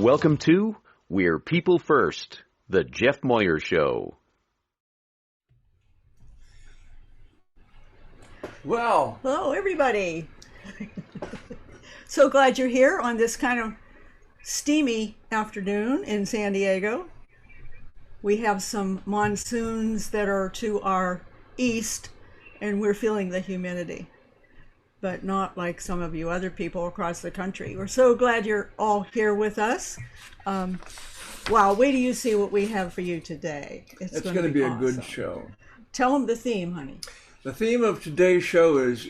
Welcome to We're People First, the Jeff Moyer Show. Well, hello everybody. So glad you're here on this kind of steamy afternoon in San Diego. We have some monsoons that are to our east and we're feeling the humidity, but not like some of you other people across the country. We're so glad you're all here with us. Wow, wait till you see what we have for you today. It's going to be awesome. A good show. Tell them the theme, honey. The theme of today's show is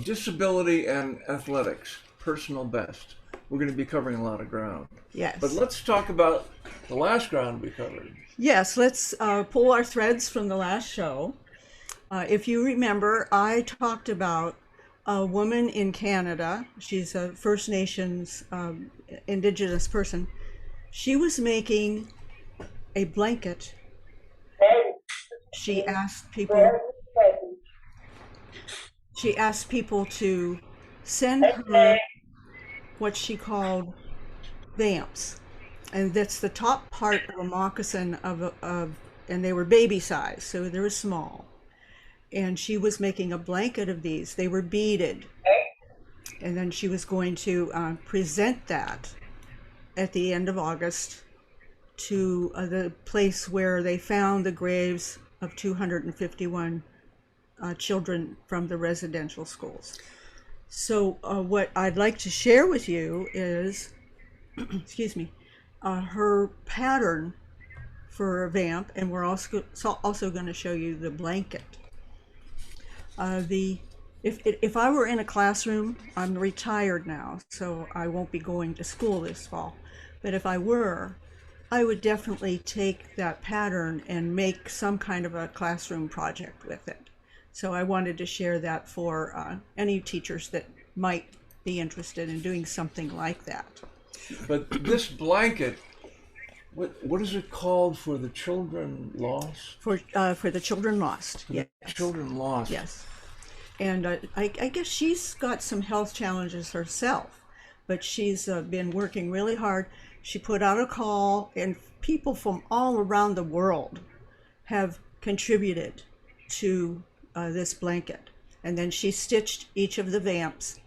disability and athletics, personal best. We're going to be covering a lot of ground. Yes. But let's talk about the last ground we covered. Yes, let's pull our threads from the last show. If you remember, I talked about a woman in Canada. She's a First Nations Indigenous person. She was making a blanket. She asked people to send her what she called vamps, and that's the top part of a moccasin and they were baby size, so they were small. And she was making a blanket of these. They were beaded, and then she was going to present that at the end of August to the place where they found the graves of 251 children from the residential schools. So what I'd like to share with you is, excuse me, her pattern for a vamp, and we're also going to show you the blanket. If I were in a classroom, I'm retired now, so I won't be going to school this fall. But if I were, I would definitely take that pattern and make some kind of a classroom project with it. So I wanted to share that for any teachers that might be interested in doing something like that. But this blanket, what is it called for the children lost? For the children lost, yes. Children lost. Yes. And I guess she's got some health challenges herself, but she's been working really hard. She put out a call, and people from all around the world have contributed to this blanket. And then she stitched each of the vamps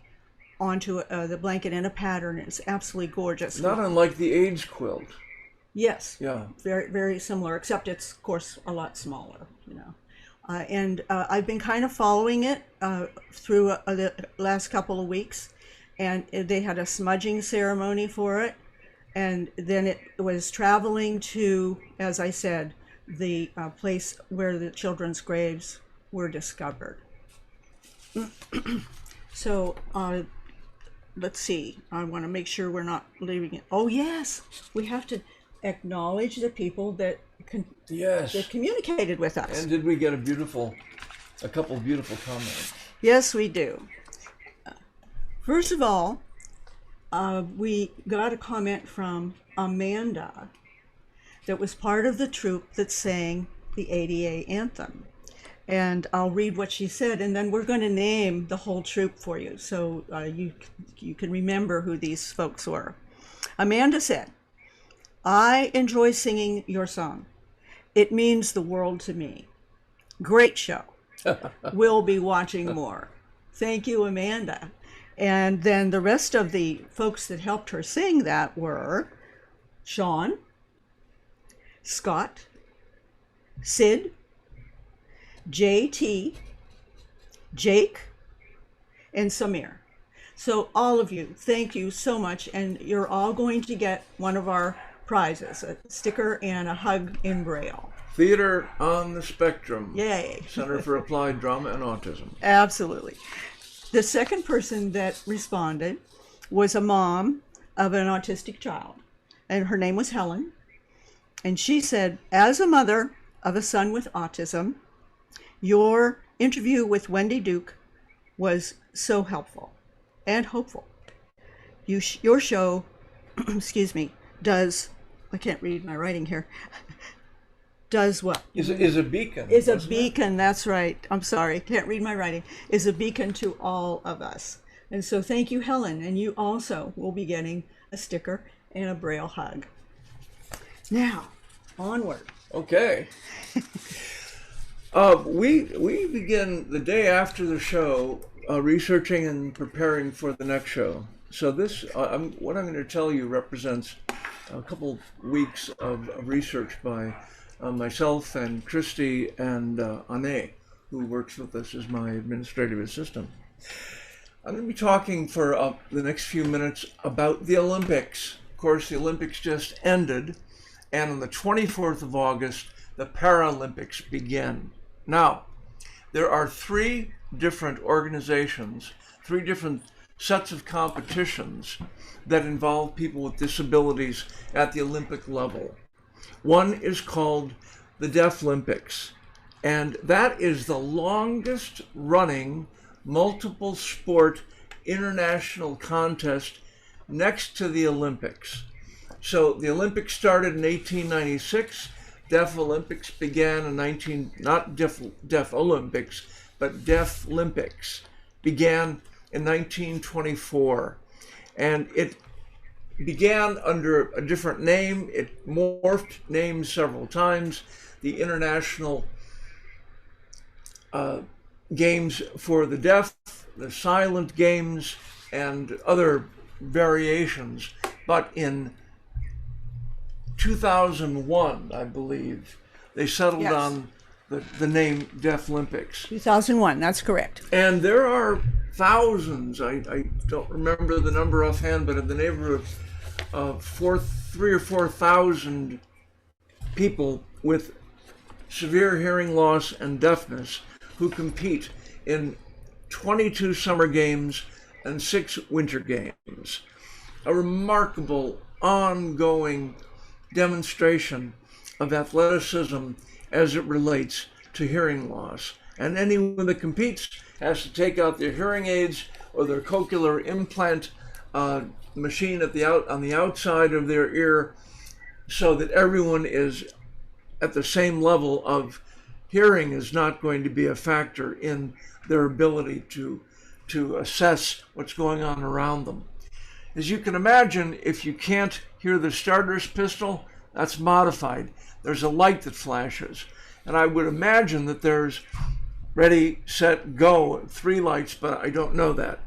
onto the blanket in a pattern. It's absolutely gorgeous. Not unlike the AIDS quilt. Yes. Yeah. Very, very similar, except it's, of course, a lot smaller, you know. And I've been kind of following it through the last couple of weeks, and they had a smudging ceremony for it, and then it was traveling to, as I said, the place where the children's graves were discovered. So let's see, I want to make sure we're not leaving it. Oh yes, we have to acknowledge the people that that communicated with us. And did we get a couple of beautiful comments? Yes, we do. First of all, we got a comment from Amanda that was part of the troupe that sang the ADA anthem. And I'll read what she said, and then we're going to name the whole troupe for you, so you can remember who these folks were. Amanda said, "I enjoy singing your song. It means the world to me. Great show. We'll be watching more." Thank you, Amanda. And then the rest of the folks that helped her sing that were Sean, Scott, Sid, JT, Jake, and Samir. So all of you, thank you so much, and you're all going to get one of our prizes, a sticker and a hug in Braille. Theater on the Spectrum. Yay. Center for Applied Drama and Autism. Absolutely. The second person that responded was a mom of an autistic child, and her name was Helen. And she said, "As a mother of a son with autism, your interview with Wendy Duke was so helpful and hopeful. Your show, excuse me, does," I can't read my writing here, does what? Is a beacon. Is a beacon, that's right. I'm sorry, can't read my writing. Is a beacon to all of us. And so thank you, Helen. And you also will be getting a sticker and a Braille hug. Now, onward. Okay. We begin the day after the show researching and preparing for the next show. So this, what I'm going to tell you represents a couple weeks of research by myself and Christy and Anne, who works with us as my administrative assistant. I'm going to be talking for the next few minutes about the Olympics. Of course, the Olympics just ended, and on the 24th of August, the Paralympics begin. Now, there are three different organizations, three different sets of competitions that involve people with disabilities at the Olympic level. One is called the Deaf Olympics, and that is the longest running multiple sport international contest next to the Olympics. So the Olympics started in 1896. Deaf Olympics began in not Deaf Olympics, but Deaf Olympics began in 1924. And it began under a different name. It morphed names several times. The International Games for the Deaf, the Silent Games, and other variations. But in 2001, I believe, they settled on the name Deaf Olympics. 2001, that's correct. And there are thousands, I don't remember the number offhand, but in the neighborhood of 3,000 or 4,000 people with severe hearing loss and deafness who compete in 22 summer games and 6 winter games. A remarkable ongoing demonstration of athleticism as it relates to hearing loss. And anyone that competes has to take out their hearing aids or their cochlear implant machine on the outside of their ear, so that everyone is at the same level of hearing is not going to be a factor in their ability to assess what's going on around them. As you can imagine, if you can't hear the starter's pistol, that's modified. There's a light that flashes. And I would imagine that there's ready, set, go, 3 lights, but I don't know that.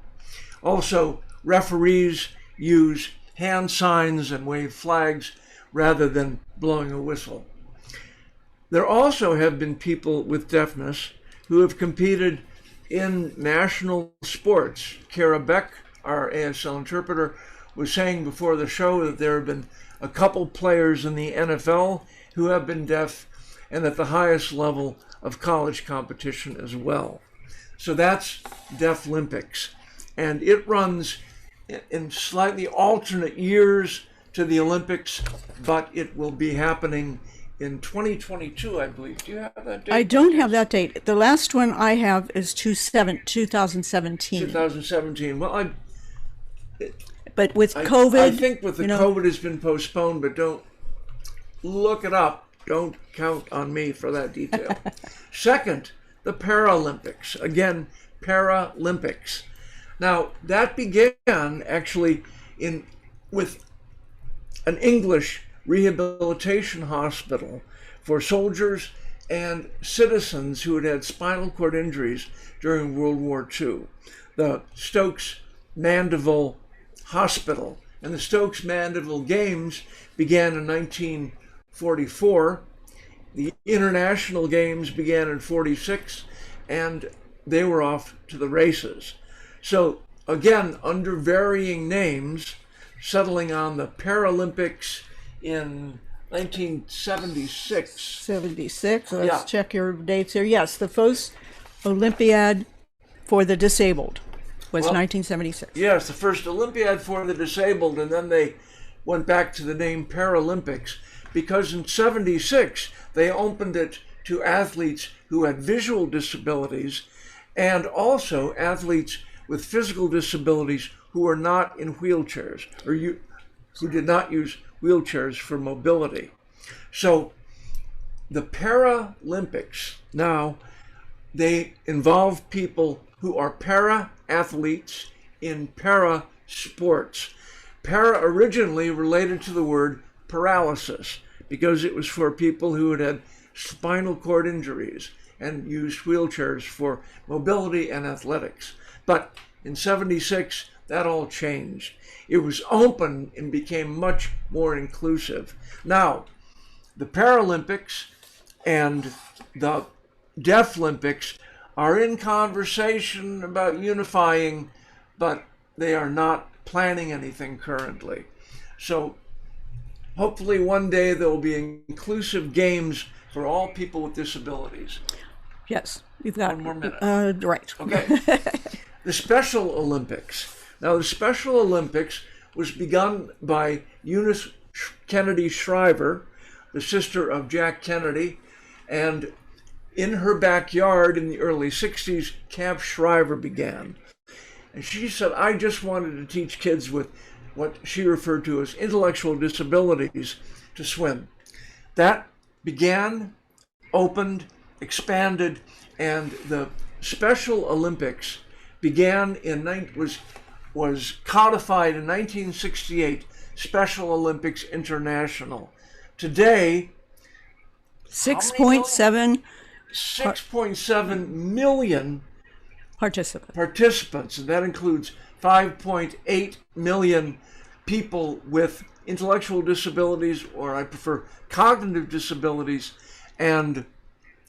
Also, referees use hand signs and wave flags rather than blowing a whistle. There also have been people with deafness who have competed in national sports. Kara Beck, our ASL interpreter, was saying before the show that there have been a couple players in the NFL who have been deaf, and at the highest level of college competition as well. So that's Deaf Olympics. And it runs in slightly alternate years to the Olympics, but it will be happening in 2022, I believe. Do you have that date? I don't have that date. The last one I have is 2017. 2017. Well, but with COVID... I think with the COVID has been postponed, but don't look it up. Don't count on me for that detail. Second, the Paralympics. Again, Paralympics. Now, that began actually with an English rehabilitation hospital for soldiers and citizens who had had spinal cord injuries during World War II. The Stokes Mandeville Hospital. And the Stokes Mandeville Games began in 1944. The International Games began in 46, and they were off to the races. So again, under varying names, settling on the Paralympics in 1976. 76. Let's check your dates here. Yes, the first Olympiad for the disabled was 1976. Yes, the first Olympiad for the disabled, and then they went back to the name Paralympics because in 76 they opened it to athletes who had visual disabilities and also athletes with physical disabilities who were not in wheelchairs or who did not use wheelchairs for mobility. So the Paralympics now, they involve people who are para-athletes in para sports. para originally related to the word paralysis because it was for people who had had spinal cord injuries and used wheelchairs for mobility and athletics. But in '76, that all changed. It was open and became much more inclusive. Now, the Paralympics and the Deaflympics are in conversation about unifying, but they are not planning anything currently. So hopefully one day there will be inclusive games for all people with disabilities. Yes, you've got 1 more minute. Right. Okay. The Special Olympics. Now, the Special Olympics was begun by Eunice Kennedy Shriver, the sister of Jack Kennedy, and in her backyard in the early 60s, Camp Shriver began. And she said, I just wanted to teach kids with what she referred to as intellectual disabilities to swim. That began, opened, expanded, and the Special Olympics began was codified in 1968, Special Olympics International. Today, 6.7 million participants, and that includes 5.8 million people with intellectual disabilities, or I prefer cognitive disabilities, and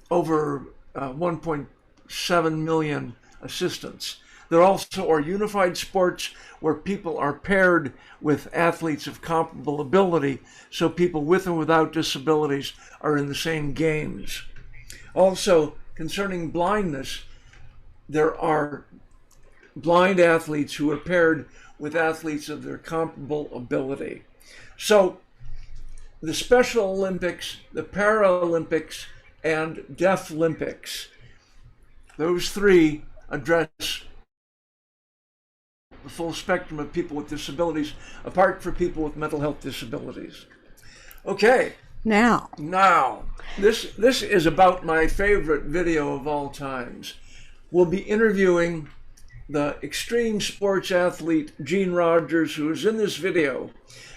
over 1.7 million assistants. There also are unified sports where people are paired with athletes of comparable ability, so people with and without disabilities are in the same games. Also, concerning blindness, there are blind athletes who are paired with athletes of their comparable ability. So, the Special Olympics, the Paralympics, and Deaflympics, those three address the full spectrum of people with disabilities, apart from people with mental health disabilities. Okay. Now, this is about my favorite video of all times. We'll be interviewing the extreme sports athlete Gene Rogers, who is in this video.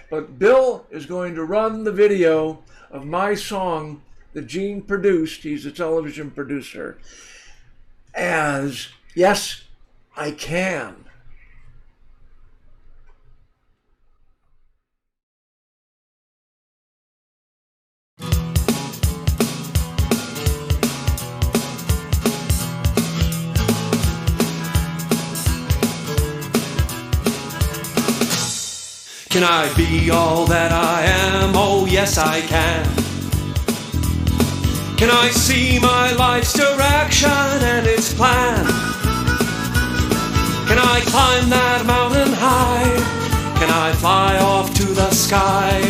But Bill is going to run the video of my song that Gene produced. He's a television producer. As Yes, I Can. Can I be all that I am? Oh, yes, I can. Can I see my life's direction and its plan? Can I climb that mountain high? Can I fly off to the sky?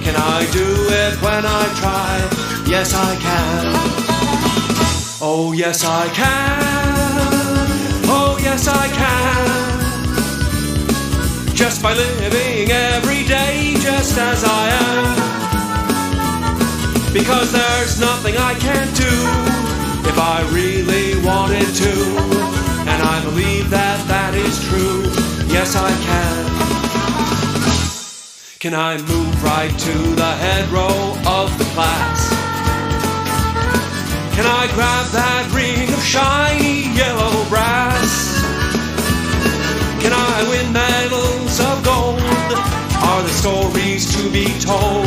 Can I do it when I try? Yes, I can. Oh, yes, I can. Oh, yes, I can. Just by living every day just as I am. Because there's nothing I can't do if I really wanted to. And I believe that that is true. Yes, I can. Can I move right to the head row of the class? Can I grab that ring of shiny yellow brass? Can I win medals of gold? Are there stories to be told?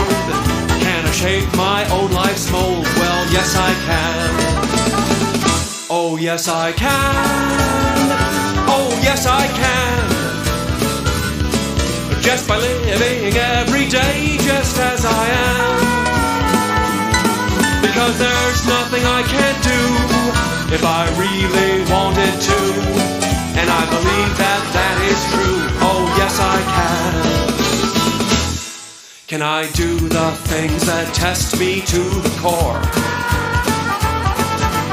Can I shape my own life's mold? Well, yes, I can. Oh, yes, I can. Oh, yes, I can. Just by living every day just as I am. Because there's nothing I can't do if I really wanted to. And I believe that that is true. Oh, yes, I can. Can I do the things that test me to the core?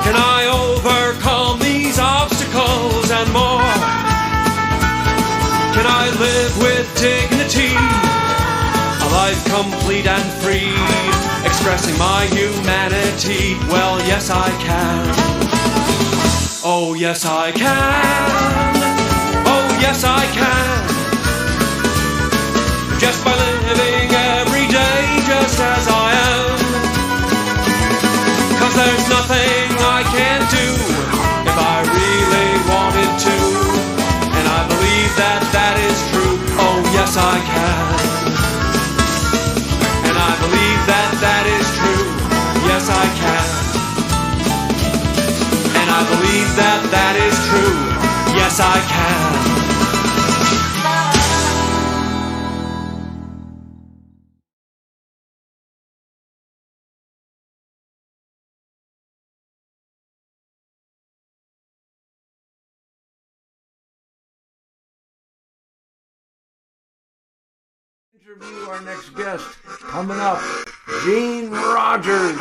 Can I overcome these obstacles and more? Can I live with dignity, a life complete and free, expressing my humanity? Well, yes, I can. Oh, yes, I can. Oh, yes, I can. by living every day just as I am. 'Cause there's nothing I can't do if I really wanted to. And I believe that that is true. Oh, yes, I can. And I believe that that is true. Yes, I can. And I believe that that is true. Yes, I can. Interview our next guest coming up, Gene Rogers.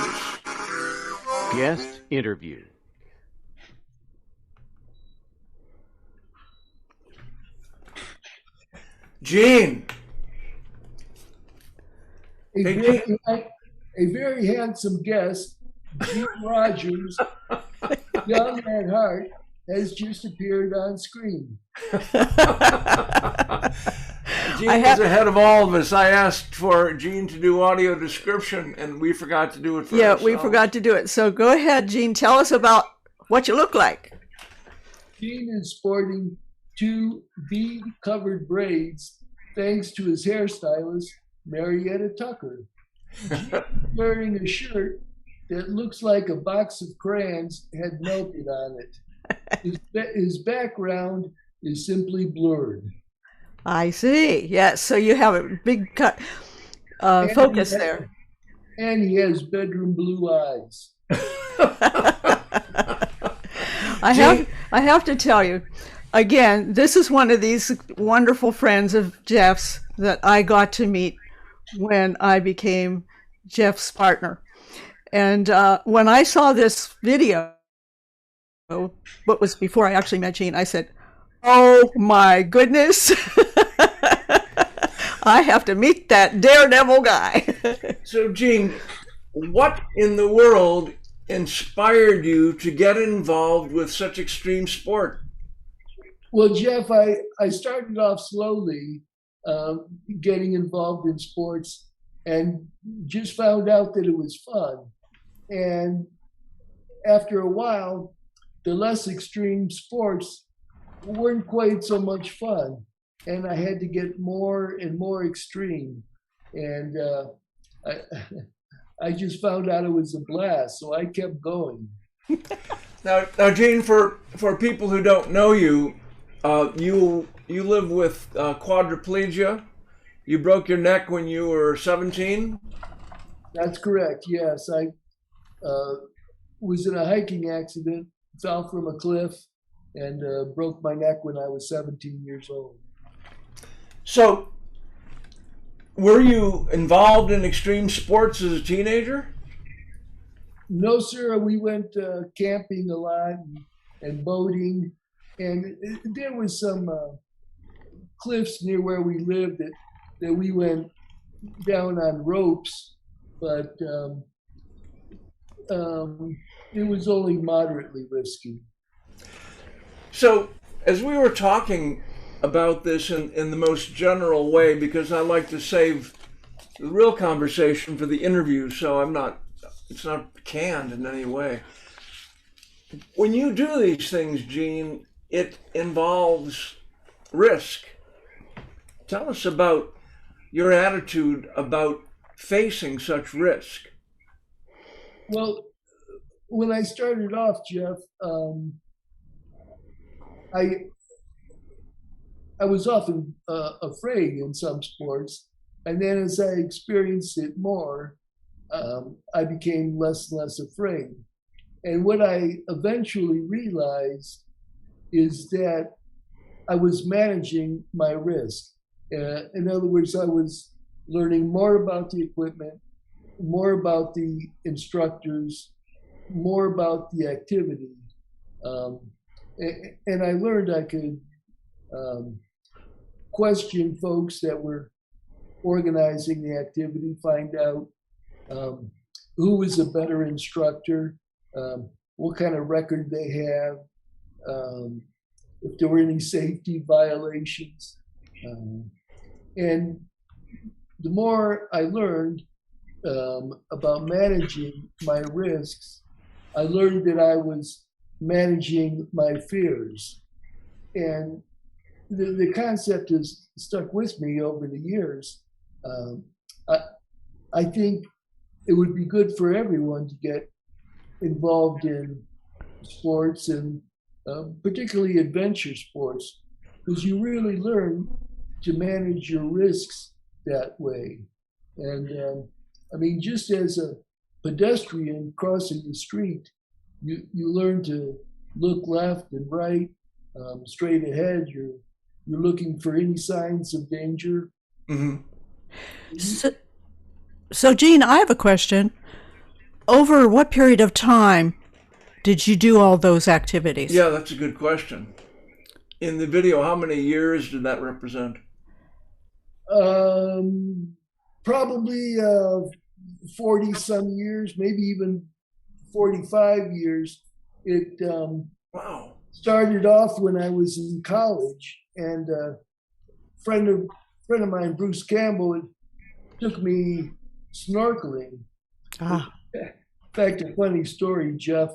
Guest interview. Gene. A very handsome guest, Jeff Rogers, young at heart, has just appeared on screen. Gene was ahead of all of us. I asked for Gene to do audio description, and we forgot to do it for ourselves. We forgot to do it. So go ahead, Gene. Tell us about what you look like. Gene is sporting 2 bead-covered braids thanks to his hairstylist, Marietta Tucker. Gene is wearing a shirt that looks like a box of crayons had melted on it. His background is simply blurred. I see. Yes. So you have a big focus there. And he has bedroom blue eyes. I have to tell you, again, this is one of these wonderful friends of Jeff's that I got to meet when I became Jeff's partner. And when I saw this video, what was before I actually met Gene, I said, oh my goodness, I have to meet that daredevil guy. So Gene, what in the world inspired you to get involved with such extreme sport? Well, Jeff, I started off slowly getting involved in sports and just found out that it was fun. And after a while, the less extreme sports weren't quite so much fun. And I had to get more and more extreme. And I just found out it was a blast, so I kept going. Now, Gene, for people who don't know you, you live with quadriplegia. You broke your neck when you were 17? That's correct, yes. I was in a hiking accident, fell from a cliff, and broke my neck when I was 17 years old. So, were you involved in extreme sports as a teenager? No, sir. We went camping a lot and boating, and there was some cliffs near where we lived that we went down on ropes, but it was only moderately risky. So, as we were talking about this in the most general way, because I like to save the real conversation for the interview, so it's not canned in any way. When you do these things, Gene, it involves risk. Tell us about your attitude about facing such risk. Well, when I started off, Jeff, I was often afraid in some sports, and then as I experienced it more, I became less and less afraid. And what I eventually realized is that I was managing my risk. In other words, I was learning more about the equipment, more about the instructors, more about the activity. And I learned I could question folks that were organizing the activity, find out who was a better instructor, what kind of record they have, if there were any safety violations. And the more I learned about managing my risks, I learned that I was managing my fears. And the concept has stuck with me over the years. I think it would be good for everyone to get involved in sports, and particularly adventure sports, because you really learn to manage your risks that way. And I mean, just as a pedestrian crossing the street, you learn to look left and right, straight ahead. You're looking for any signs of danger. Mm-hmm. So, Gene, I have a question. Over what period of time did you do all those activities? Yeah, that's a good question. In the video, how many years did that represent? Probably 40 some years, maybe even 45 years. It Wow. started off when I was in college, and a friend of mine, Bruce Campbell, took me snorkeling. In fact, a funny story, Jeff.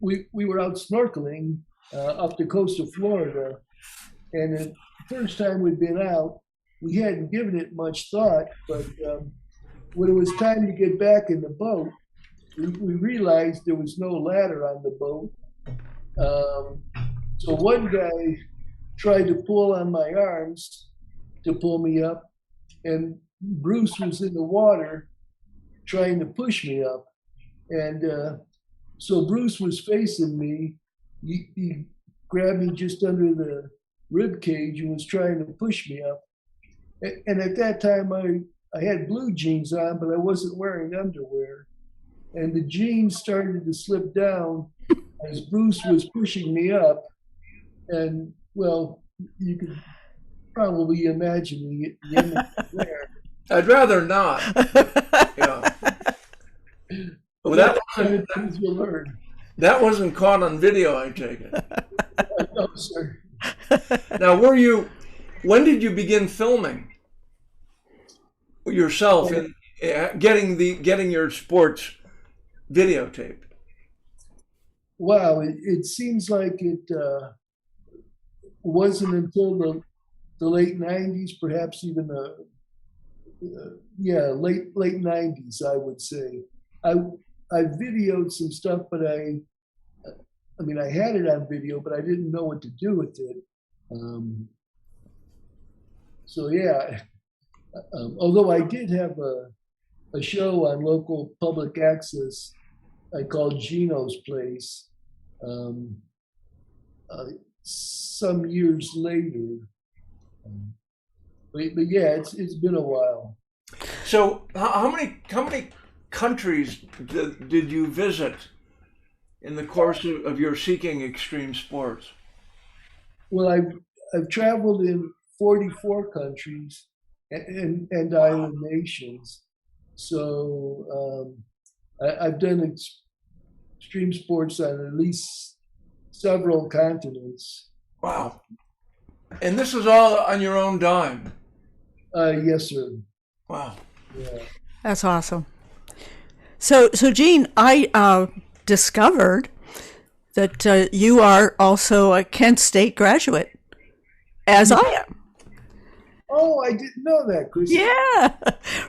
We were out snorkeling up the coast of Florida, and the first time we'd been out, we hadn't given it much thought, but when it was time to get back in the boat, we realized there was no ladder on the boat. So one guy tried to pull on my arms to pull me up, and Bruce was in the water trying to push me up. And so Bruce was facing me. He grabbed me just under the rib cage and was trying to push me up. And at that time, I had blue jeans on, but I wasn't wearing underwear. And the jeans started to slip down as Bruce was pushing me up. And, well, you could probably imagine the image there. I'd rather not. Yeah. Well, that wasn't caught on video, I take it. No, sir. Now, when did you begin filming yourself and getting your sports videotaped? Wow, it seems like it wasn't until the late 90s, perhaps even late 90s, I would say. I videoed some stuff, but I had it on video, but I didn't know what to do with it. Although I did have a show on local public access I called Gino's Place some years later. But yeah, it's been a while. So how many countries did you visit in the course of your seeking extreme sports? Well, I've traveled in 44 countries and island nations. So I've done extreme sports on at least several continents. Wow. And this is all on your own dime? Yes, sir. Wow. Yeah. That's awesome. So Gene, I discovered that you are also a Kent State graduate, as I am. Oh, I didn't know that, Chris. Yeah,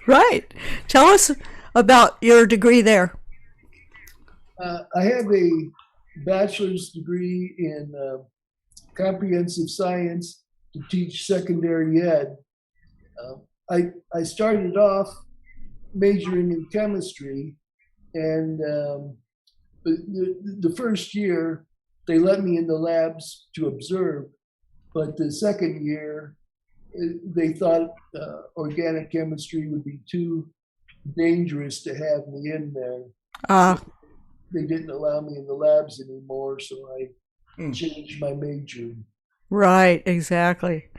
right. Tell us about your degree there. I have a bachelor's degree in comprehensive science to teach secondary ed. I started off majoring in chemistry, and the first year they let me in the labs to observe, but the second year they thought organic chemistry would be too dangerous to have me in there. They didn't allow me in the labs anymore, so I changed my major. Right, exactly.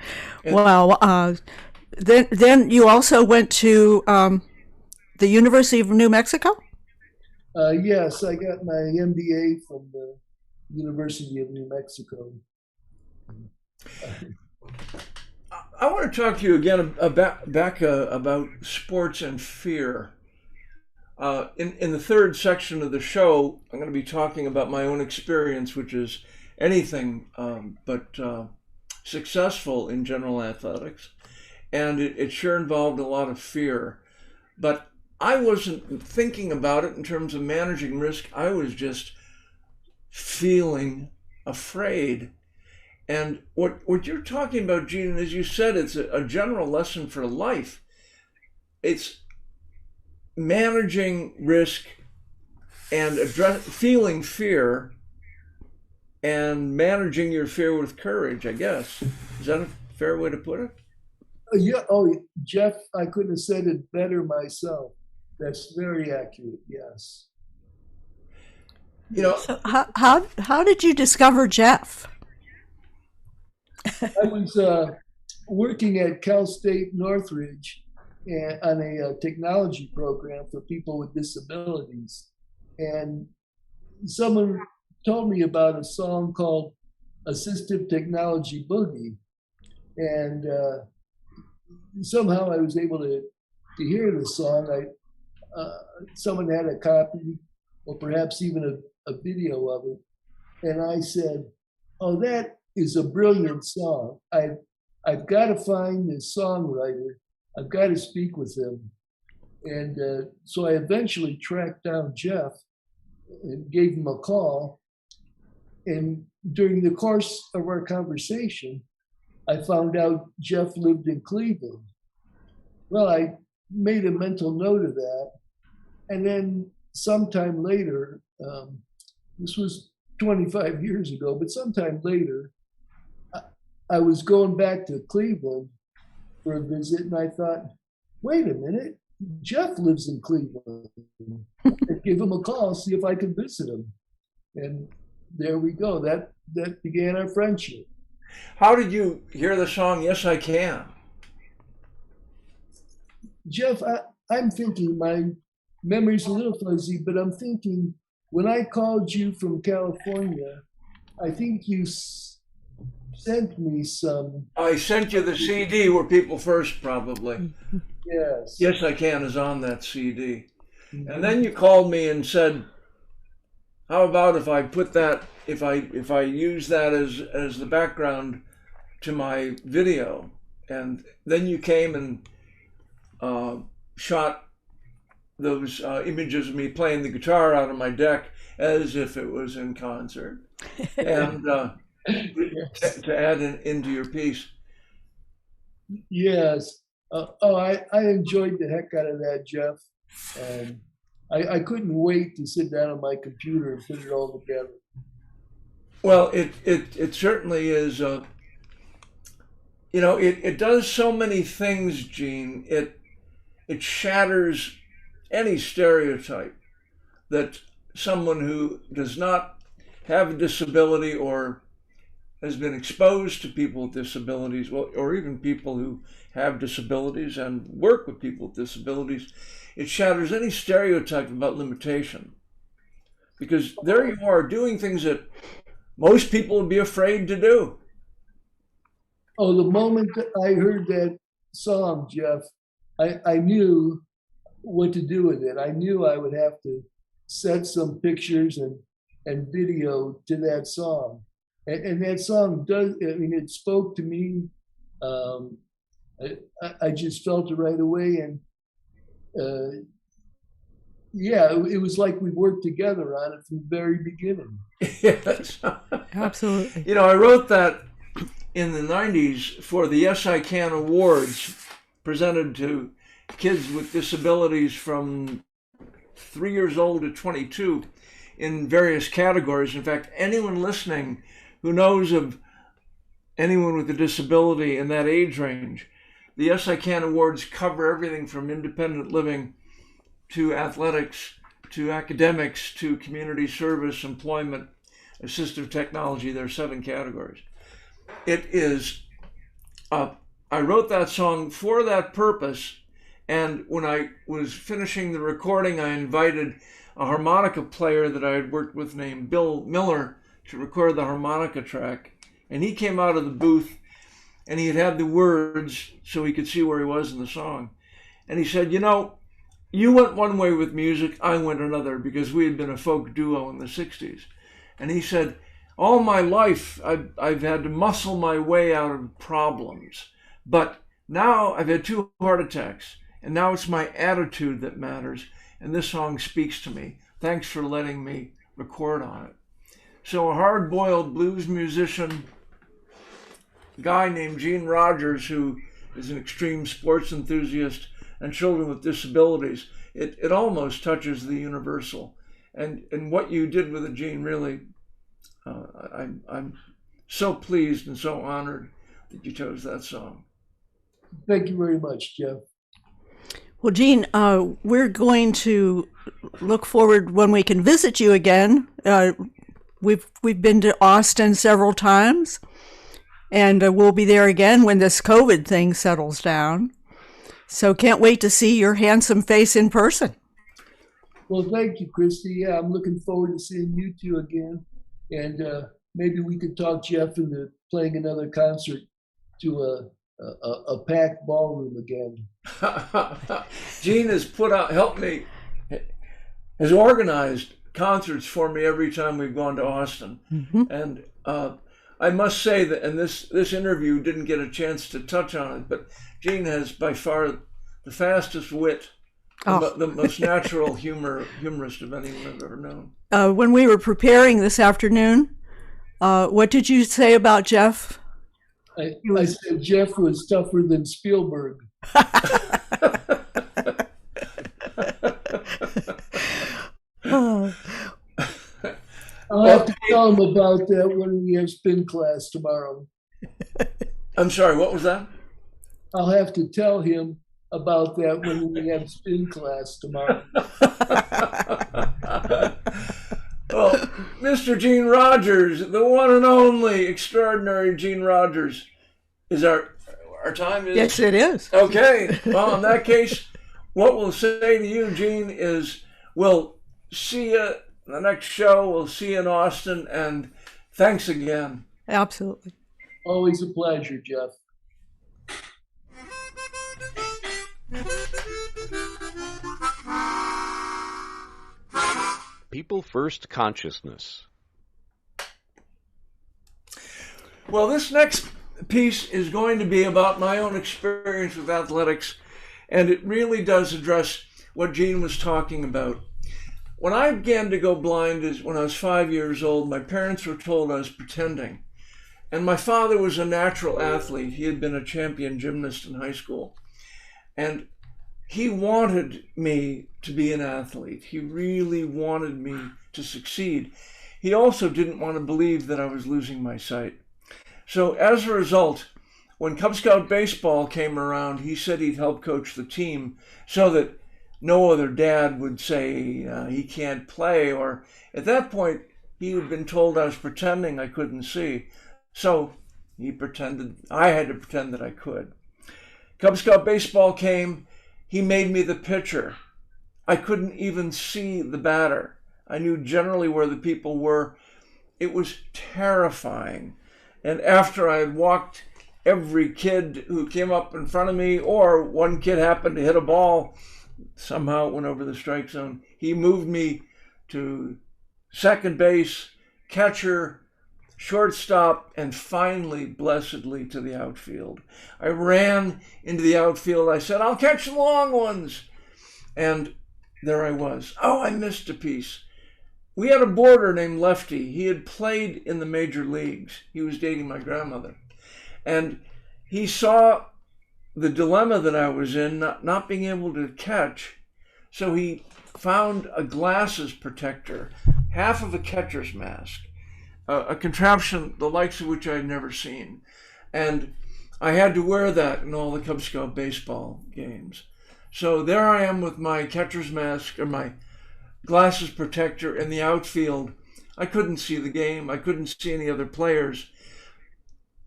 Wow. Then you also went to the University of New Mexico? Yes, I got my MBA from the University of New Mexico. I want to talk to you again about sports and fear. In the third section of the show, I'm going to be talking about my own experience, which is anything but successful in general athletics. And it sure involved a lot of fear. But I wasn't thinking about it in terms of managing risk. I was just feeling afraid. And what you're talking about, Gene, as you said, it's a general lesson for life. It's managing risk and feeling fear and managing your fear with courage, I guess. Is that a fair way to put it? Yeah. Oh, Jeff, I couldn't have said it better myself. That's very accurate. Yes. You know, So how did you discover Jeff? I was working at Cal State Northridge on a technology program for people with disabilities. And someone told me about a song called Assistive Technology Boogie. And somehow I was able to hear the song. Someone had a copy or perhaps even a video of it. And I said, oh, that is a brilliant song. I've got to find this songwriter. I've got to speak with him. And so I eventually tracked down Jeff and gave him a call. And during the course of our conversation, I found out Jeff lived in Cleveland. Well, I made a mental note of that. And then sometime later, this was 25 years ago, but sometime later, I was going back to Cleveland for a visit, and I thought, wait a minute, Jeff lives in Cleveland. I gave him a call, see if I could visit him. And there we go. That began our friendship. how did you hear the song Yes, I Can? Jeff, I'm thinking, my memory's a little fuzzy, but I'm thinking when I called you from California, I think you sent me some. I sent you the CD where People First, probably. Yes. Yes, I Can is on that CD. And then you called me and said, how about if I put that, if I use that as the background to my video? And then you came and shot those images of me playing the guitar out on my deck as if it was in concert. And Yes. to add into your piece. Yes. I enjoyed the heck out of that, Jeff. I couldn't wait to sit down on my computer and put it all together. Well, it certainly is. It does so many things, Gene. It shatters any stereotype that someone who does not have a disability or has been exposed to people with disabilities, or even people who have disabilities and work with people with disabilities, it shatters any stereotype about limitation. Because there you are doing things that most people would be afraid to do. Oh, the moment that I heard that song, Jeff, I knew what to do with it. I knew I would have to set some pictures and video to that song. And that song does, it spoke to me. I just felt it right away. And it was like we worked together on it from the very beginning. Yes. Absolutely. I wrote that in the 90s for the Yes, I Can Awards presented to kids with disabilities from 3 years old to 22 in various categories. In fact, anyone listening who knows of anyone with a disability in that age range, the Yes, I Can Awards cover everything from independent living to athletics, to academics, to community service, employment, assistive technology. There are 7 categories. It is, I wrote that song for that purpose, and when I was finishing the recording, I invited a harmonica player that I had worked with named Bill Miller to record the harmonica track. And he came out of the booth and he had the words so he could see where he was in the song. And he said, you know, you went one way with music, I went another, because we had been a folk duo in the 60s. And he said, all my life, I've had to muscle my way out of problems. But now I've had 2 heart attacks, and now it's my attitude that matters. And this song speaks to me. Thanks for letting me record on it. So a hard-boiled blues musician, a guy named Gene Rogers, who is an extreme sports enthusiast, and children with disabilities, it almost touches the universal. And what you did with it, Gene, really, I'm so pleased and so honored that you chose that song. Thank you very much, Jeff. Well, Gene, we're going to look forward when we can visit you again. We've been to Austin several times, and we'll be there again when this COVID thing settles down. So can't wait to see your handsome face in person. Well, thank you, Christy. Yeah, I'm looking forward to seeing you two again. And maybe we could talk Jeff into playing another concert to a packed ballroom again. Gene has has organized concerts for me every time we've gone to Austin. Mm-hmm. And I must say that, and this interview didn't get a chance to touch on it, but Gene has by far the fastest wit, the most natural humorist of anyone I've ever known. When we were preparing this afternoon, what did you say about Jeff? I said Jeff was tougher than Spielberg. I'll have to tell him about that when we have spin class tomorrow. I'm sorry, what was that? I'll have to tell him about that when we have spin class tomorrow. Well, Mr. Gene Rogers, the one and only extraordinary Gene Rogers, is our time is? Yes, it is. Okay. Well, in that case, what we'll say to you, Gene, is we'll see you the next show. We'll see you in Austin, and thanks again. Absolutely. Always a pleasure, Jeff. People First Consciousness. Well, this next piece is going to be about my own experience with athletics, and it really does address what Gene was talking about. When I began to go blind is when I was 5 years old. My parents were told I was pretending. And my father was a natural athlete. He had been a champion gymnast in high school. And he wanted me to be an athlete. He really wanted me to succeed. He also didn't want to believe that I was losing my sight. So as a result, when Cub Scout baseball came around, he said he'd help coach the team so that no other dad would say he can't play, or at that point, he had been told I was pretending I couldn't see. So he pretended, I had to pretend that I could. Cub Scout baseball came, he made me the pitcher. I couldn't even see the batter. I knew generally where the people were. It was terrifying. And after I had walked every kid who came up in front of me, or one kid happened to hit a ball, somehow it went over the strike zone, he moved me to second base, catcher, shortstop, and finally, blessedly, to the outfield. I ran into the outfield. I said, I'll catch the long ones. And there I was. Oh, I missed a piece. We had a boarder named Lefty. He had played in the major leagues. He was dating my grandmother. And he saw the dilemma that I was in, not being able to catch. So he found a glasses protector, half of a catcher's mask, a contraption the likes of which I had never seen. And I had to wear that in all the Cub Scout baseball games. So there I am with my catcher's mask, or my glasses protector, in the outfield. I couldn't see the game. I couldn't see any other players.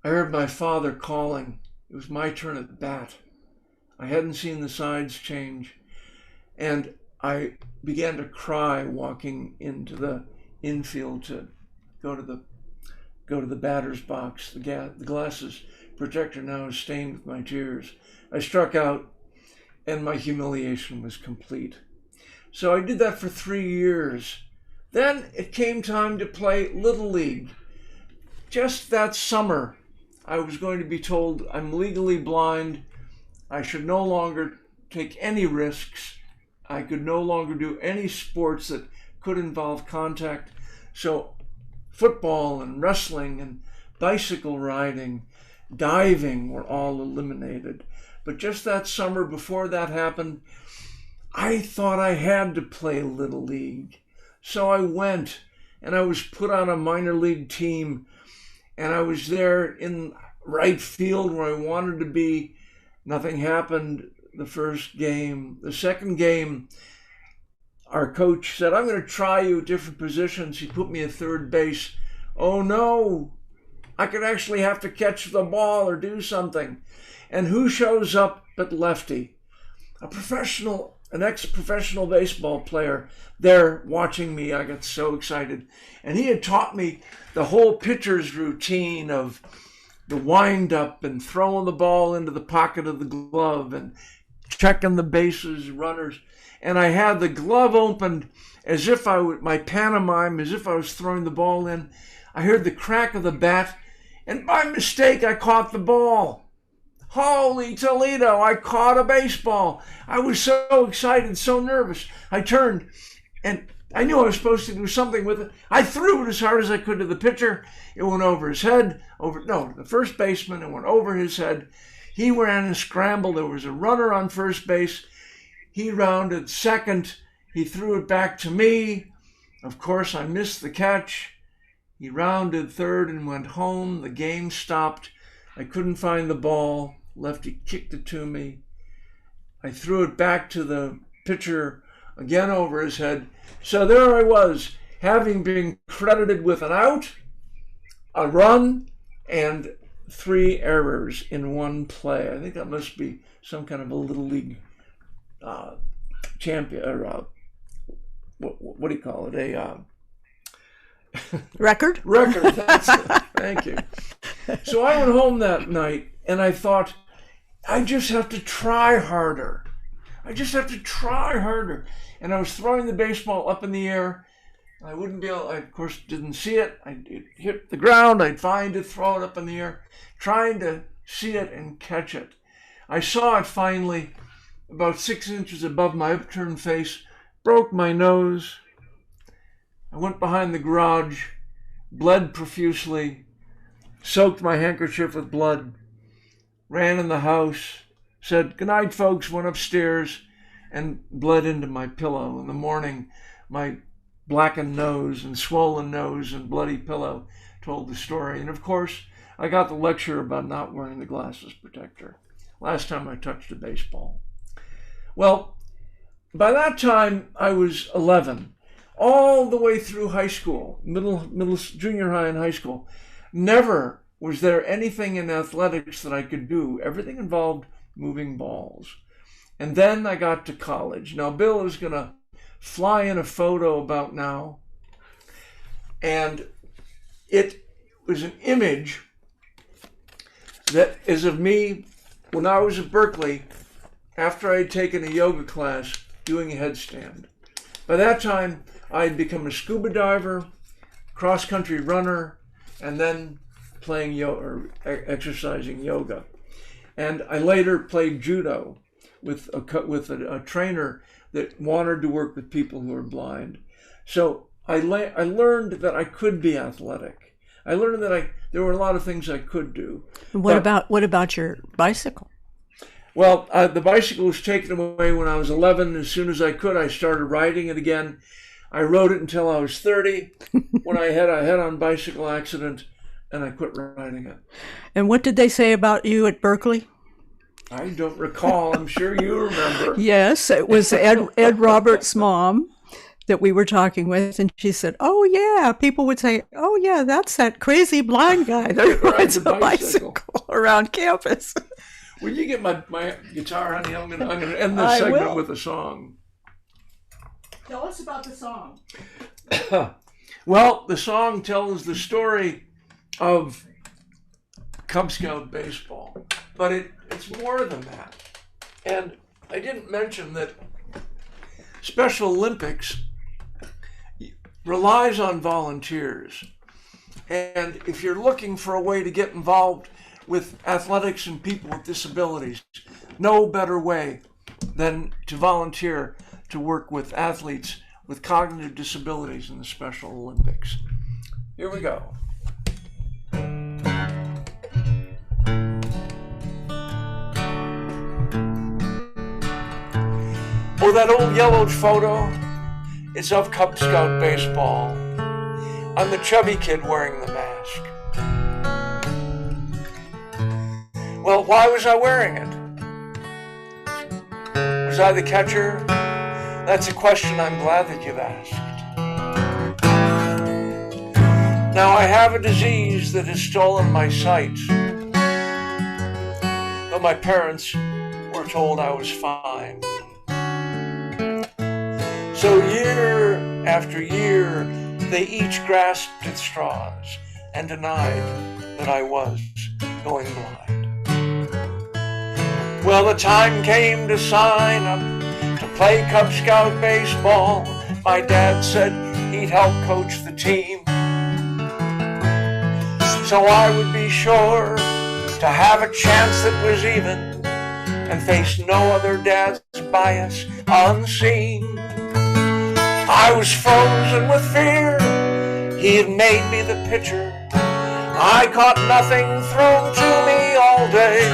I heard my father calling. It was my turn at the bat. I hadn't seen the sides change. And I began to cry walking into the infield to go to the go to the batter's box. The glasses protector now is stained with my tears. I struck out, and my humiliation was complete. So I did that for 3 years. Then it came time to play Little League. Just that summer, I was going to be told I'm legally blind. I should no longer take any risks. I could no longer do any sports that could involve contact. So football and wrestling and bicycle riding, diving were all eliminated. But just that summer before that happened, I thought I had to play Little League. So I went, and I was put on a minor league team, and I was there in right field where I wanted to be. Nothing happened the first game. The second game, our coach said, I'm going to try you at different positions. He put me at third base. Oh no, I could actually have to catch the ball or do something. And who shows up but Lefty, an ex-professional baseball player there watching me. I got so excited. And he had taught me the whole pitcher's routine of the wind-up and throwing the ball into the pocket of the glove and checking the bases, runners. And I had the glove opened as if my pantomime, as if I was throwing the ball in. I heard the crack of the bat, and by mistake, I caught the ball. Holy Toledo, I caught a baseball. I was so excited, so nervous. I turned, and I knew I was supposed to do something with it. I threw it as hard as I could to the pitcher. It went over his head, the first baseman. It went over his head. He ran a scramble. There was a runner on first base. He rounded second. He threw it back to me. Of course, I missed the catch. He rounded third and went home. The game stopped. I couldn't find the ball. Lefty kicked it to me. I threw it back to the pitcher, again over his head. So there I was, having been credited with an out, a run, and 3 errors in one play. I think that must be some kind of a Little League champion, or what do you call it? Record? Record, that's it. Thank you. So I went home that night, and I thought, I just have to try harder. And I was throwing the baseball up in the air. I wouldn't be able, I of course didn't see it. It hit the ground. I'd find it, throw it up in the air, trying to see it and catch it. I saw it finally about 6 inches above my upturned face, broke my nose. I went behind the garage, bled profusely, soaked my handkerchief with blood, ran in the house, said, "Good night, folks," went upstairs, and bled into my pillow. In the morning, my blackened nose and swollen nose and bloody pillow told the story. And of course, I got the lecture about not wearing the glasses protector. Last time I touched a baseball. Well, by that time, I was 11. All the way through high school, junior high and high school, never was there anything in athletics that I could do. Everything involved moving balls. And then I got to college. Now, Bill is going to fly in a photo about now. And it was an image that is of me when I was at Berkeley after I had taken a yoga class doing a headstand. By that time, I had become a scuba diver, cross-country runner, and then playing yoga, or exercising yoga. And I later played judo with a trainer that wanted to work with people who are blind. So I learned that I could be athletic. I learned that there were a lot of things I could do. What about your bicycle? Well, the bicycle was taken away when I was 11. As soon as I could, I started riding it again. I rode it until I was 30 when I had a head-on bicycle accident, and I quit riding it. And what did they say about you at Berkeley? I don't recall. I'm sure you remember. Yes, it was Ed Roberts' mom that we were talking with, and she said, "Oh yeah," people would say, "Oh yeah, that's that crazy blind guy that rides a bicycle around campus." When you get my guitar, honey, I'm gonna end this segment with a song. Tell us about the song. Well, the song tells the story of Cub Scout baseball, but it's more than that. And I didn't mention that Special Olympics relies on volunteers. And if you're looking for a way to get involved with athletics and people with disabilities, no better way than to volunteer to work with athletes with cognitive disabilities in the Special Olympics. Here we go. Oh, that old yellowed photo, it's of Cub Scout baseball. I'm the chubby kid wearing the mask. Well, why was I wearing it? Was I the catcher? That's a question I'm glad that you've asked. Now I have a disease that has stolen my sight, but my parents were told I was fine. So year after year, they each grasped at straws and denied that I was going blind. Well, the time came to sign up to play Cub Scout baseball. My dad said he'd help coach the team, so I would be sure to have a chance that was even and face no other dad's bias unseen. I was frozen with fear. He had made me the pitcher. I caught nothing thrown to me all day.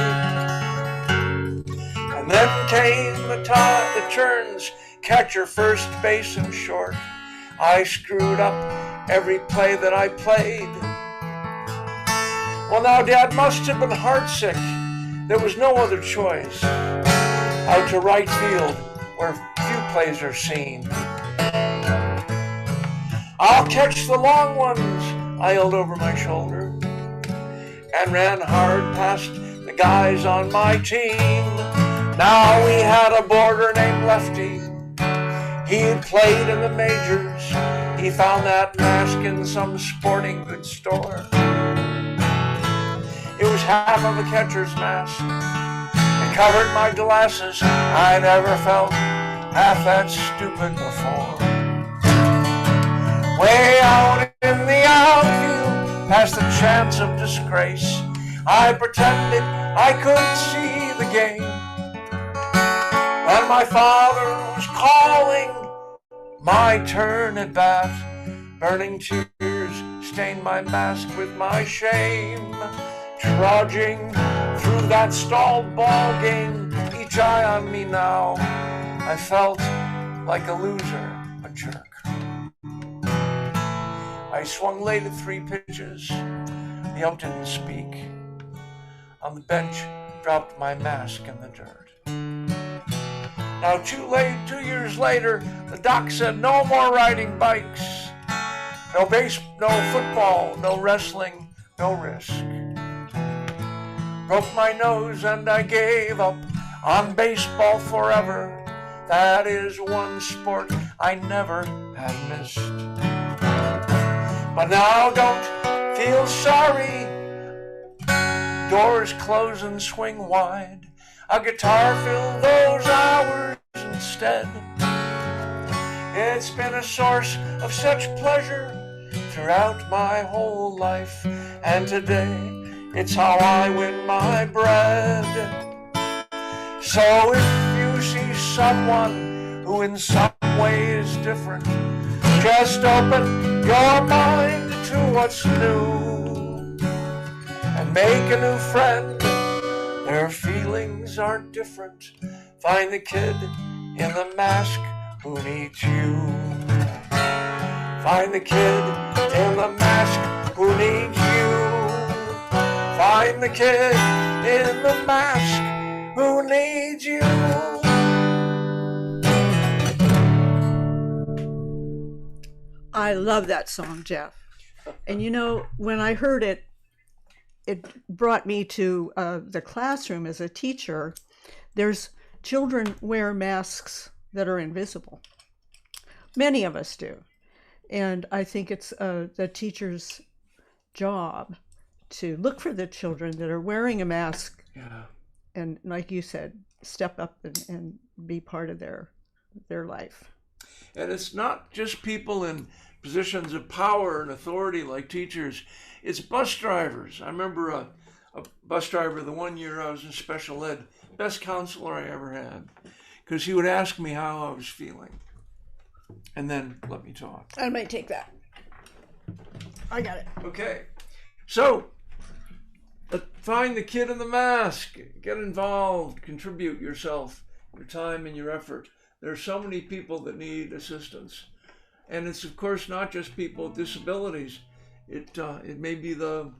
And then came the time that turns catcher, first base, and short. I screwed up every play that I played. Well, now Dad must have been heartsick. There was no other choice. Out to right field, where few plays are seen. I'll catch the long ones, I yelled over my shoulder, and ran hard past the guys on my team. Now we had a boarder named Lefty. He had played in the majors. He found that mask in some sporting goods store. It was half of a catcher's mask. It covered my glasses. I never felt half that stupid before. Way out in the outfield, past the chance of disgrace, I pretended I couldn't see the game. And my father was calling my turn at bat. Burning tears stained my mask with my shame. Trudging through that stalled ball game, each eye on me now, I felt like a loser, a jerk. I swung late at 3 pitches. The ump didn't speak. On the bench, dropped my mask in the dirt. Now 2 years later, the doc said no more riding bikes. No football, no wrestling, no risk. Broke my nose and I gave up on baseball forever. That is one sport I never had missed. But now don't feel sorry. Doors close and swing wide. A guitar fill those hours instead. It's been a source of such pleasure throughout my whole life, and today it's how I win my bread. So if you see someone who in some way is different, just open your mind to what's new and make a new friend. Their feelings are different. Find the kid in the mask who needs you. Find the kid in the mask who needs you. Find the kid in the mask who needs you. I love that song, Jeff. And you know, when I heard it, it brought me to the classroom as a teacher. There's children wear masks that are invisible. Many of us do. And I think it's the teacher's job to look for the children that are wearing a mask. Yeah. And like you said, step up and be part of their life. And it's not just people in positions of power and authority like teachers. It's bus drivers. I remember a bus driver the one year I was in special ed, best counselor I ever had, because he would ask me how I was feeling and then let me talk. I might take that. I got it. Okay. So find the kid in the mask, get involved, contribute yourself, your time and your effort. There are so many people that need assistance. And it's, of course, not just people with disabilities. It may be the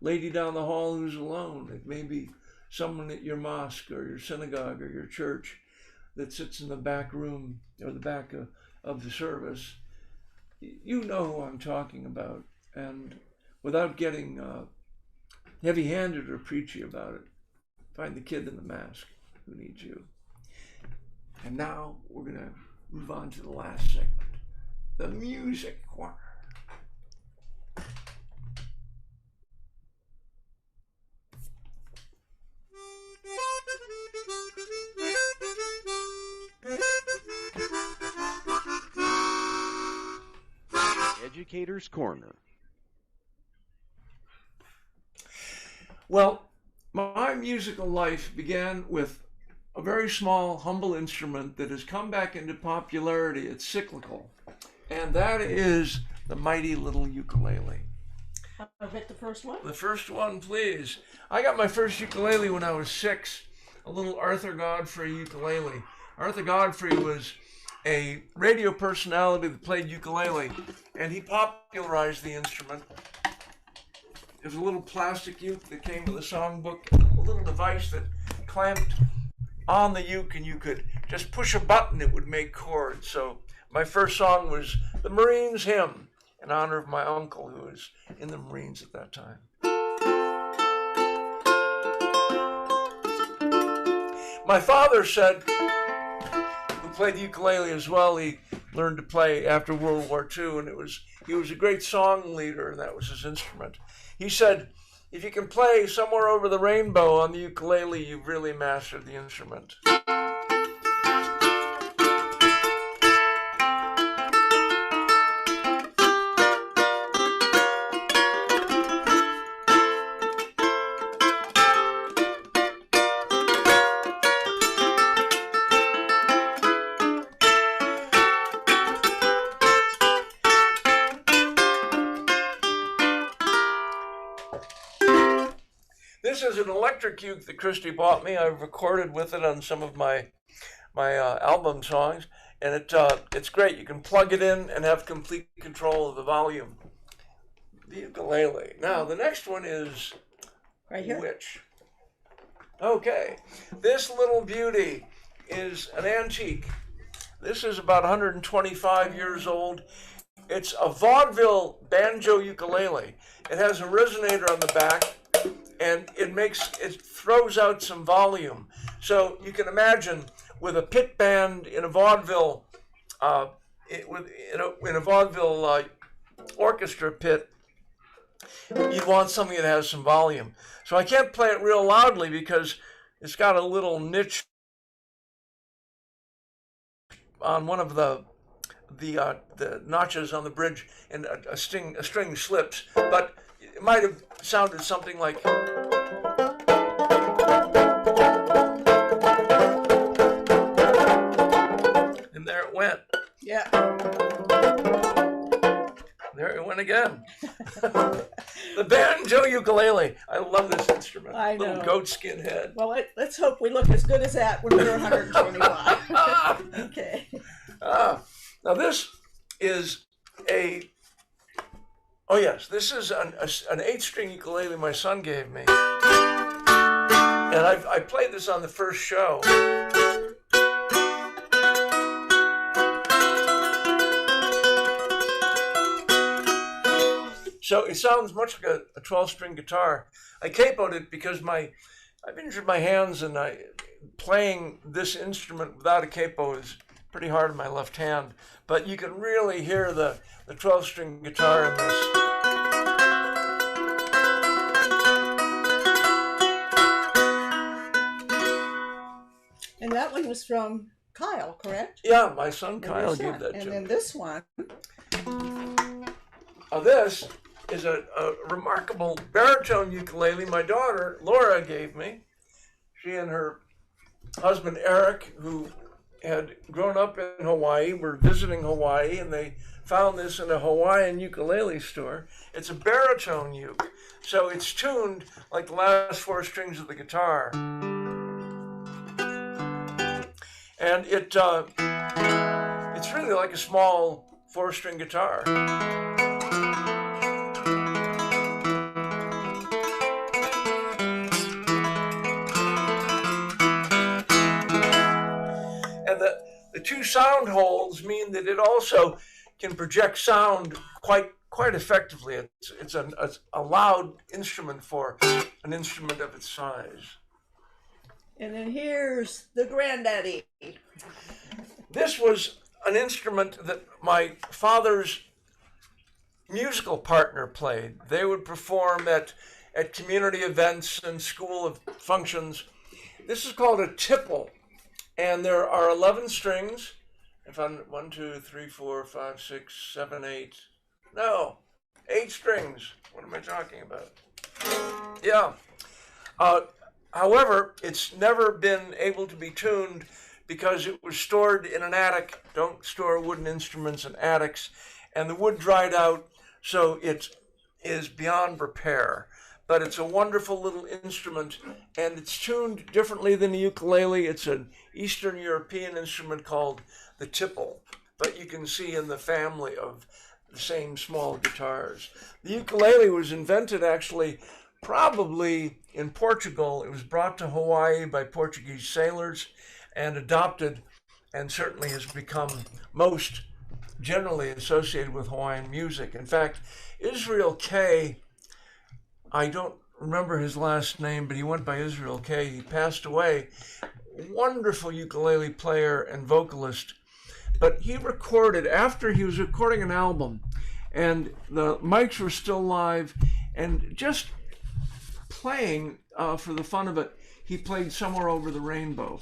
lady down the hall who's alone. It may be someone at your mosque or your synagogue or your church that sits in the back room or the back of the service. You know who I'm talking about. And without getting heavy-handed or preachy about it, find the kid in the mask who needs you. And now we're going to move on to the last segment, the music corner. Educator's Corner. Well, my musical life began with a very small, humble instrument that has come back into popularity. It's cyclical, and that is the mighty little ukulele. I bet the first one. The first one, please. I got my first ukulele when I was 6, a little Arthur Godfrey ukulele. Arthur Godfrey was a radio personality that played ukulele, and he popularized the instrument. It was a little plastic uke that came with a songbook, a little device that clamped on the uke, and you could just push a button, it would make chords. So my first song was the Marines Hymn, in honor of my uncle who was in the Marines at that time. My father said, who played the ukulele as well, he learned to play after World War II, and he was a great song leader, and that was his instrument. He said, if you can play Somewhere Over the Rainbow on the ukulele, you've really mastered the instrument. This is an electric uke that Christy bought me. I've recorded with it on some of my album songs, and it's great. You can plug it in and have complete control of the volume. The ukulele. Now, the next one is Right here. which? Okay, this little beauty is an antique. This is about 125 years old. It's a vaudeville banjo ukulele. It has a resonator on the back, and it throws out some volume. So you can imagine with a pit band in a vaudeville, in a vaudeville orchestra pit, you'd want something that has some volume. So I can't play it real loudly because it's got a little niche on one of the notches on the bridge, and a string slips, but it might have sounded something like. And there it went. Yeah. There it went again. The banjo ukulele. I love this instrument. I know. Little goatskin head. Well, let's hope we look as good as that when we're 125. Okay. Now this is this is an 8-string ukulele my son gave me. And I played this on the first show. So it sounds much like a 12-string guitar. I capoed it because I've injured my hands, and playing this instrument without a capo is pretty hard in my left hand. But you can really hear the 12-string guitar in this. was from Kyle, correct? Yeah, my son And Kyle your gave son. that And to then me. this one. This is a remarkable baritone ukulele my daughter Laura gave me. She and her husband Eric, who had grown up in Hawaii, were visiting Hawaii, and they found this in a Hawaiian ukulele store. It's a baritone uke, so it's tuned like the last four strings of the guitar. And it's really like a small four-string guitar. And the two sound holes mean that it also can project sound quite effectively. It's a loud instrument for an instrument of its size. And then here's the granddaddy. This was an instrument that my father's musical partner played. They would perform at community events and school functions. This is called a tipple, and there are 11 strings. If I'm 1, 2, 3, 4, 5, 6, 7, 8. No, 8 strings. What am I talking about? Yeah. However, it's never been able to be tuned because it was stored in an attic. Don't store wooden instruments in attics. And the wood dried out, so it is beyond repair. But it's a wonderful little instrument, and it's tuned differently than the ukulele. It's an Eastern European instrument called the tipple, but you can see in the family of the same small guitars. The ukulele was invented actually probably in Portugal. It was brought to Hawaii by Portuguese sailors and adopted, and certainly has become most generally associated with Hawaiian music. In fact, Israel K., I don't remember his last name, but he went by Israel K. He passed away. Wonderful ukulele player and vocalist. But he recorded, after he was recording an album, and the mics were still live, and just playing for the fun of it, he played Somewhere Over the Rainbow.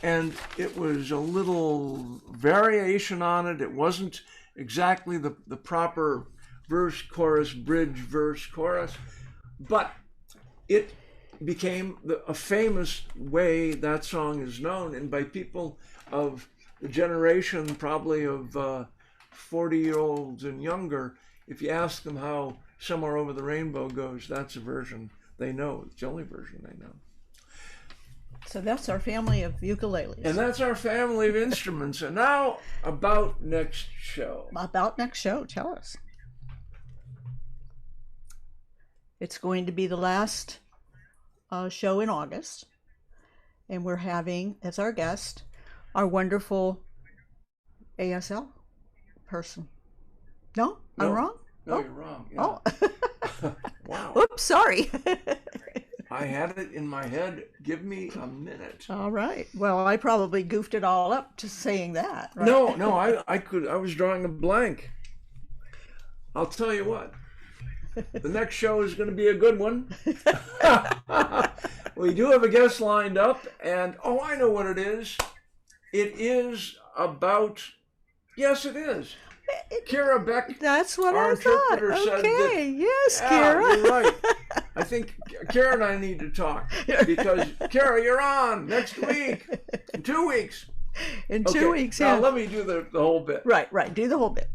And it was a little variation on it. It wasn't exactly the proper verse, chorus, bridge, verse, chorus, but it became a famous way that song is known, and by people of the generation probably of 40-year-olds and younger. If you ask them how Somewhere Over the Rainbow goes, that's a version they know. It's the only version they know. So that's our family of ukuleles. And that's our family of instruments. And now about next show. About next show, tell us. It's going to be the last show in August, and we're having as our guest our wonderful ASL person. No, I'm wrong? No, you're wrong. Yeah. Oh. Wow. Oops, sorry. I had it in my head. Give me a minute. All right. Well, I probably goofed it all up just saying that. Right? No, I was drawing a blank. I'll tell you what. The next show is going to be a good one. We do have a guest lined up, and I know what it is. It is about, yes, it is. Kira Beck. That's what our I thought. interpreter said Okay, that, yes, yeah, Kira. You're right. I think Kara and I need to talk, because Kara, you're on next week, in 2 weeks. In 2 weeks, now yeah. let me do the whole bit. Right. Do the whole bit.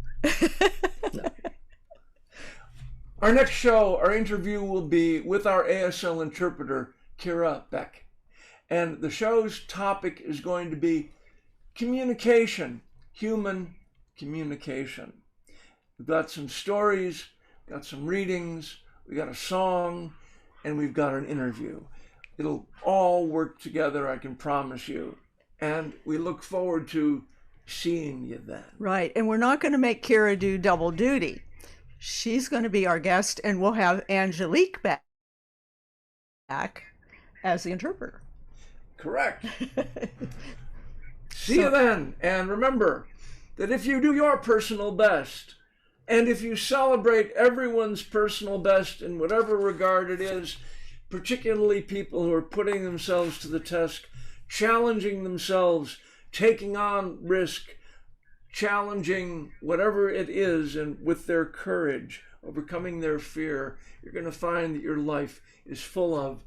Our next show, our interview will be with our ASL interpreter, Kira Beck. And the show's topic is going to be communication, human communication. We've got some stories, got some readings, we got a song, and we've got an interview. It'll all work together, I can promise you. And we look forward to seeing you then. Right. And we're not going to make Kira do double duty. She's going to be our guest, and we'll have Angelique back as the interpreter. Correct. See you then. And remember that if you do your personal best, and if you celebrate everyone's personal best in whatever regard it is, particularly people who are putting themselves to the challenging themselves, taking on risk, challenging whatever it is, and with their courage, overcoming their fear, you're going to find that your life is full of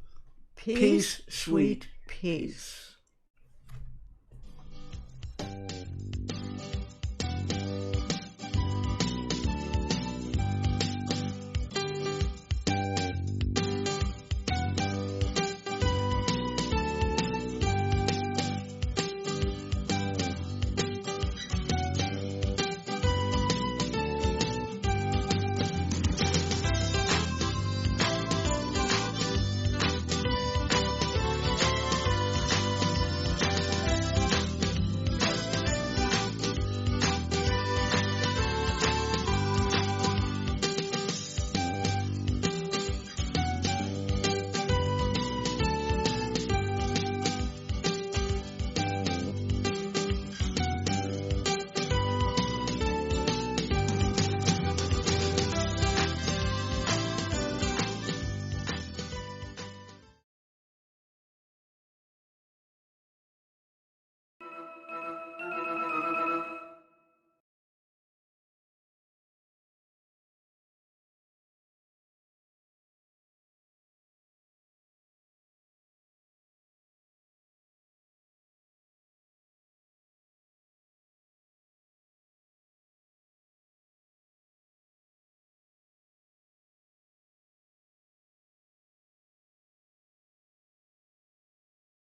peace, sweet peace.